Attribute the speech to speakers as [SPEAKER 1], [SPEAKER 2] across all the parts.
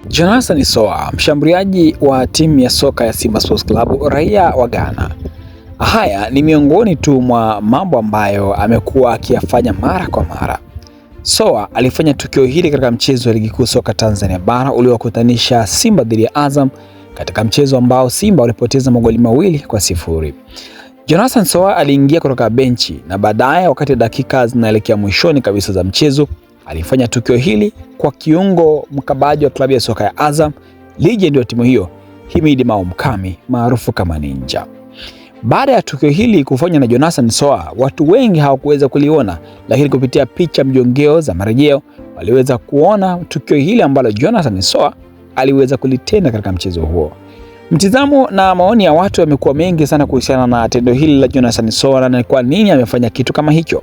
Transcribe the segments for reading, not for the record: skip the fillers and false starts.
[SPEAKER 1] Jonathan Soa, mshambuliaji wa timu ya soka ya Simba Sports Club, raia wa Ghana. Haya ni miongoni tu mwa mambo ambayo amekuwa akiyafanya mara kwa mara. Soa alifanya tukio hili katika mchezo wa ligi kuu soka Tanzania bara uliowakutanisha Simba dhidi ya Azam, katika mchezo ambao Simba walipoteza magoli 2-0. Jonathan Soa aliingia kutoka benchi na baadaye, wakati dakika zinaelekea mwishoni kabisa za mchezo, alifanya tukio hili kwa kiungo mkabaji wa klabu ya soka ya Azam, legend wa timu hiyo, Himidi Mao Mkami maarufu kama Ninja. Baada ya tukio hili kufanywa na Jonathan Soa, watu wengi hawakuweza kuliona, lakini kupitia picha mjongeo za marejeo waliweza kuona tukio hili ambalo Jonathan Soa aliweza kulitenda katika mchezo huo. Mtizamo na maoni ya watu yamekuwa mengi sana kuhusiana na tendo hili la Jonathan Soa na kwa nini amefanya kitu kama hicho.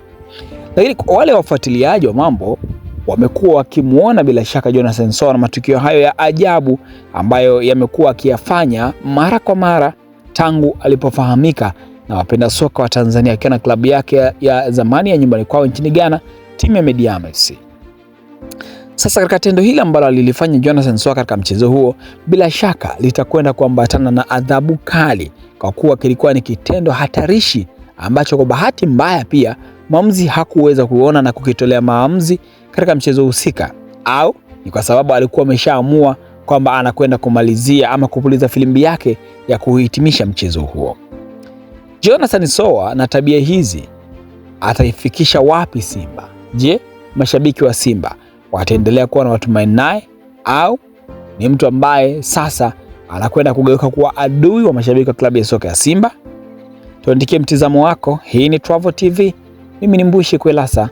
[SPEAKER 1] Lakini kwa wale wafuatiliaji wa mambo wamekuwa wakimuona bila shaka Jonathan Soa na matukio hayo ya ajabu ambayo yamekuwa akiyafanya mara kwa mara tangu alipofahamika na wapenda soka wa Tanzania akiwa na klabu yake ya zamani ya nyumbani kwao nchini Ghana, timu ya Mediama FC. Sasa katika tendo hili ambalo alilifanya Jonathan Soa katika mchezo huo, bila shaka litakwenda kuambatana na adhabu kali, kwa kuwa kilikuwa ni kitendo hatarishi ambacho kwa bahati mbaya pia mwamuzi hakuweza kuona na kukitolea maamuzi katika mchezo husika, au ni kwa sababu alikuwa ameshaamua kwamba anakwenda kumalizia ama kupuliza filimbi yake ya kuhitimisha mchezo huo. Jonathan Soa na tabia hizi ataifikisha wapi Simba? Je, mashabiki wa Simba wataendelea kuwa na matumaini naye, au ni mtu ambaye sasa anakwenda kugeuka kuwa adui wa mashabiki wa klabu ya soka ya Simba? Tuandikie mtizamo wako. Hii ni Travo TV. Mimi ni Mbushi Kwelasa.